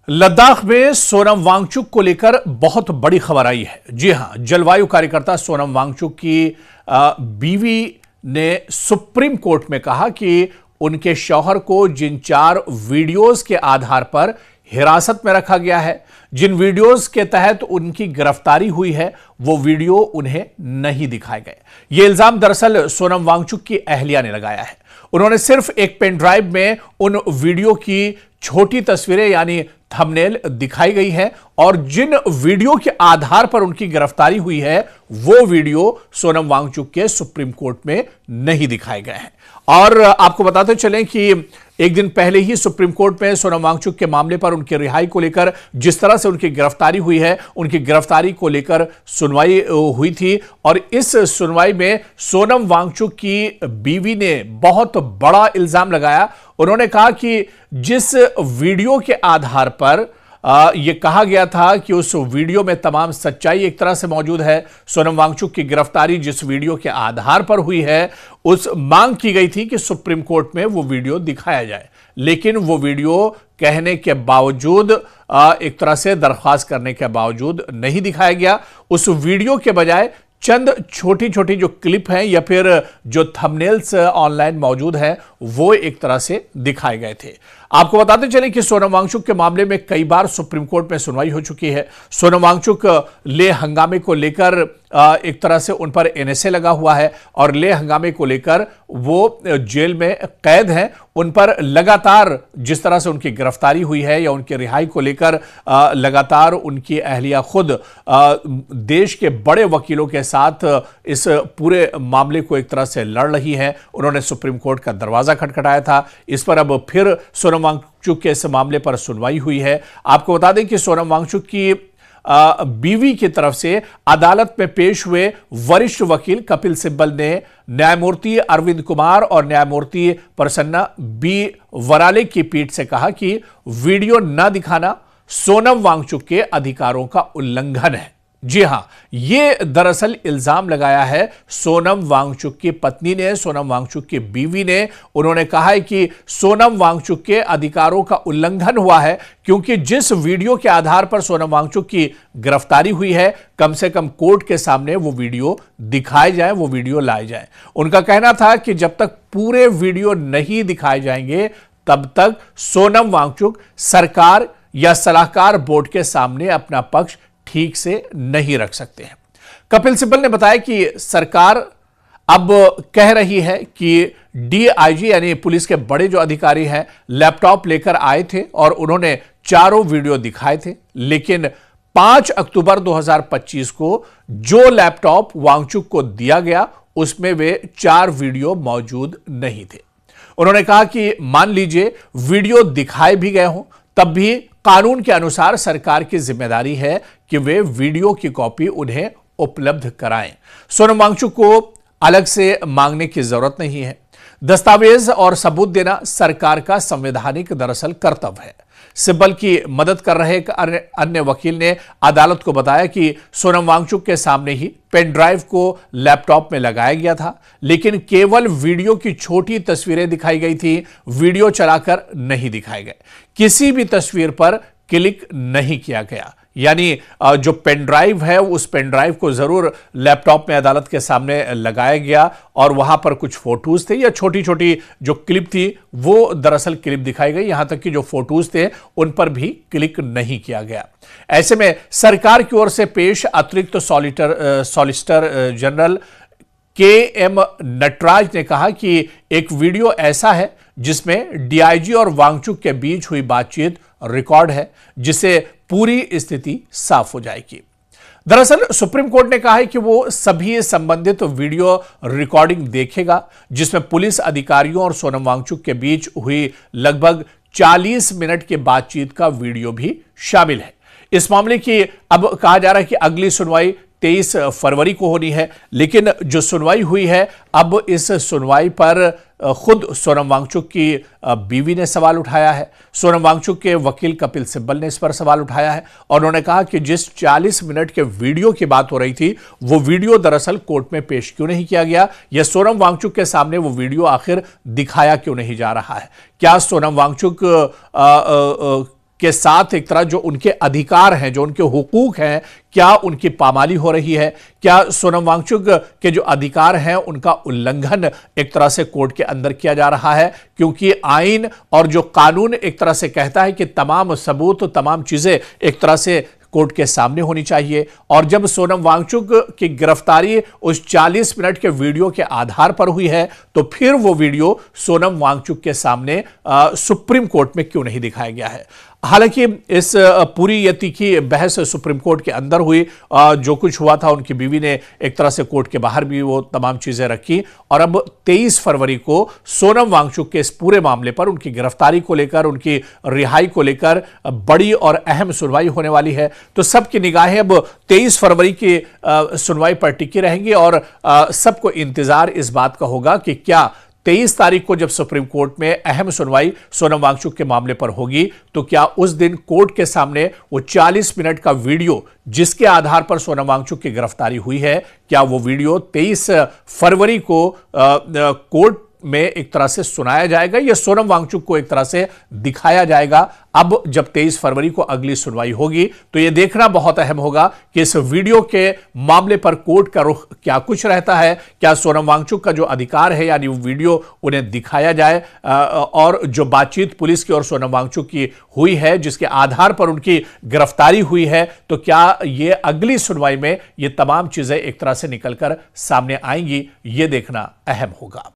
लद्दाख में सोनम वांगचुक को लेकर बहुत बड़ी खबर आई है। जी हां, जलवायु कार्यकर्ता सोनम वांगचुक की बीवी ने सुप्रीम कोर्ट में कहा कि उनके शौहर को जिन 4 वीडियोस के आधार पर हिरासत में रखा गया है, जिन वीडियोस के तहत उनकी गिरफ्तारी हुई है, वो वीडियो उन्हें नहीं दिखाए गए। ये इल्जाम दरअसल सोनम वांगचुक की अहलिया ने लगाया है। उन्होंने सिर्फ एक पेन ड्राइव में उन वीडियो की छोटी तस्वीरें यानी थंबनेल दिखाई गई है और जिन वीडियो के आधार पर उनकी गिरफ्तारी हुई है वो वीडियो सोनम वांगचुक के सुप्रीम कोर्ट में नहीं दिखाए गए हैं। और आपको बताते चलें कि एक दिन पहले ही सुप्रीम कोर्ट में सोनम वांगचुक के मामले पर उनकी रिहाई को लेकर जिस तरह से उनकी गिरफ्तारी हुई है, उनकी गिरफ्तारी को लेकर सुनवाई हुई थी और इस सुनवाई में सोनम वांगचुक की बीवी ने बहुत बड़ा इल्जाम लगाया। उन्होंने कहा कि जिस वीडियो के आधार पर यह कहा गया था कि उस वीडियो में तमाम सच्चाई एक तरह से मौजूद है, सोनम वांगचुक की गिरफ्तारी जिस वीडियो के आधार पर हुई है, उस मांग की गई थी कि सुप्रीम कोर्ट में वो वीडियो दिखाया जाए, लेकिन वो वीडियो कहने के बावजूद एक तरह से दरख्वास्त करने के बावजूद नहीं दिखाया गया। उस वीडियो के बजाय चंद छोटी छोटी जो क्लिप हैं या फिर जो थंबनेल्स ऑनलाइन मौजूद हैं वो एक तरह से दिखाए गए थे। आपको बताते चलें कि सोनम वांगचुक के मामले में कई बार सुप्रीम कोर्ट में सुनवाई हो चुकी है। सोनम वांगचुक लेह हंगामे को लेकर एक तरह से उन पर एनएसए लगा हुआ है और लेह हंगामे को लेकर वो जेल में कैद हैं। उन पर लगातार जिस तरह से उनकी गिरफ्तारी हुई है या उनकी रिहाई को लेकर लगातार उनकी अहलिया खुद देश के बड़े वकीलों के साथ इस पूरे मामले को एक तरह से लड़ रही हैं। उन्होंने सुप्रीम कोर्ट का दरवाजा खटखटाया था। इस पर अब फिर सोनम वांगचुक के इस मामले पर सुनवाई हुई है। आपको बता दें कि सोनम वांगचुक की बीवी की तरफ से अदालत में पेश हुए वरिष्ठ वकील कपिल सिब्बल ने न्यायमूर्ति अरविंद कुमार और न्यायमूर्ति प्रसन्ना बी वराले की पीठ से कहा कि वीडियो न दिखाना सोनम वांगचुक के अधिकारों का उल्लंघन है। जी हां, यह दरअसल इल्जाम लगाया है सोनम वांगचुक की पत्नी ने, सोनम वांगचुक की बीवी ने। उन्होंने कहा है कि सोनम वांगचुक के अधिकारों का उल्लंघन हुआ है क्योंकि जिस वीडियो के आधार पर सोनम वांगचुक की गिरफ्तारी हुई है, कम से कम कोर्ट के सामने वो वीडियो दिखाए जाए, वो वीडियो लाए जाए। उनका कहना था कि जब तक पूरे वीडियो नहीं दिखाए जाएंगे तब तक सोनम वांगचुक सरकार या सलाहकार बोर्ड के सामने अपना पक्ष ठीक से नहीं रख सकते हैं। कपिल सिब्बल ने बताया कि सरकार अब कह रही है कि डीआईजी यानी पुलिस के बड़े जो अधिकारी हैं लैपटॉप लेकर आए थे और उन्होंने चारों वीडियो दिखाए थे, लेकिन 5 अक्टूबर 2025 को जो लैपटॉप वांगचुक को दिया गया उसमें वे 4 वीडियो मौजूद नहीं थे। उन्होंने कहा कि मान लीजिए वीडियो दिखाए भी गए हों तब भी कानून के अनुसार सरकार की जिम्मेदारी है कि वे वीडियो की कॉपी उन्हें उपलब्ध कराएं। सोनम वांगचुक को अलग से मांगने की जरूरत नहीं है। दस्तावेज और सबूत देना सरकार का संवैधानिक दरअसल कर्तव्य है। सिब्बल की मदद कर रहे एक अन्य वकील ने अदालत को बताया कि सोनम वांगचुक के सामने ही पेन ड्राइव को लैपटॉप में लगाया गया था, लेकिन केवल वीडियो की छोटी तस्वीरें दिखाई गई थी, वीडियो चलाकर नहीं दिखाए गए। किसी भी तस्वीर पर क्लिक नहीं किया गया, यानी जो पेन ड्राइव है उस पेन ड्राइव को जरूर लैपटॉप में अदालत के सामने लगाया गया और वहां पर कुछ फोटोज थे या छोटी छोटी जो क्लिप थी वो दरअसल क्लिप दिखाई गई, यहां तक कि जो फोटोज थे उन पर भी क्लिक नहीं किया गया। ऐसे में सरकार की ओर से पेश अतिरिक्त सॉलिसिटर जनरल के.एम. नटराज ने कहा कि एक वीडियो ऐसा है जिसमें डीआईजी और वांगचुक के बीच हुई बातचीत रिकॉर्ड है, जिसे पूरी स्थिति साफ हो जाएगी। दरअसल सुप्रीम कोर्ट ने कहा है कि वो सभी संबंधित वीडियो रिकॉर्डिंग देखेगा जिसमें पुलिस अधिकारियों और सोनम वांगचुक के बीच हुई लगभग 40 मिनट की बातचीत का वीडियो भी शामिल है। इस मामले की अब कहा जा रहा है कि अगली सुनवाई 23 फरवरी को होनी है, लेकिन जो सुनवाई हुई है अब इस सुनवाई पर खुद सोनम वांगचुक की बीवी ने सवाल उठाया है। सोनम वांगचुक के वकील कपिल सिब्बल ने इस पर सवाल उठाया है और उन्होंने कहा कि जिस 40 मिनट के वीडियो की बात हो रही थी वो वीडियो दरअसल कोर्ट में पेश क्यों नहीं किया गया, या सोनम वांगचुक के सामने वो वीडियो आखिर दिखाया क्यों नहीं जा रहा है। क्या सोनम वांगचुक के साथ एक तरह जो उनके अधिकार हैं, जो उनके हुकूक हैं, क्या उनकी पामाली हो रही है? क्या सोनम वांगचुक के जो अधिकार हैं उनका उल्लंघन एक तरह से कोर्ट के अंदर किया जा रहा है? क्योंकि आईन और जो कानून एक तरह से कहता है कि तमाम सबूत, तमाम चीजें एक तरह से कोर्ट के सामने होनी चाहिए। और जब सोनम वांगचुक की गिरफ्तारी उस 40 मिनट के वीडियो के आधार पर हुई है, तो फिर वो वीडियो सोनम वांगचुक के सामने सुप्रीम कोर्ट में क्यों नहीं दिखाया गया है? हालांकि इस पूरी ये तीखी बहस सुप्रीम कोर्ट के अंदर हुई, जो कुछ हुआ था उनकी बीवी ने एक तरह से कोर्ट के बाहर भी वो तमाम चीजें रखी, और अब 23 फरवरी को सोनम वांगचुक के इस पूरे मामले पर, उनकी गिरफ्तारी को लेकर, उनकी रिहाई को लेकर बड़ी और अहम सुनवाई होने वाली है। तो सबकी निगाहें अब 23 फरवरी की सुनवाई पर टिकी रहेंगी और सबको इंतजार इस बात का होगा कि क्या 23 तारीख को जब सुप्रीम कोर्ट में अहम सुनवाई सोनम वांगचुक के मामले पर होगी, तो क्या उस दिन कोर्ट के सामने वो 40 मिनट का वीडियो जिसके आधार पर सोनम वांगचुक की गिरफ्तारी हुई है, क्या वो वीडियो 23 फरवरी को कोर्ट में एक तरह से सुनाया जाएगा या सोनम वांगचुक को एक तरह से दिखाया जाएगा? अब जब 23 फरवरी को अगली सुनवाई होगी तो यह देखना बहुत अहम होगा कि इस वीडियो के मामले पर कोर्ट का रुख क्या कुछ रहता है। क्या सोनम वांगचुक का जो अधिकार है, यानी वो वीडियो उन्हें दिखाया जाए, और जो बातचीत पुलिस की और सोनम वांगचुक की हुई है जिसके आधार पर उनकी गिरफ्तारी हुई है, तो क्या ये अगली सुनवाई में ये तमाम चीजें एक तरह से निकलकर सामने आएंगी? ये देखना अहम होगा।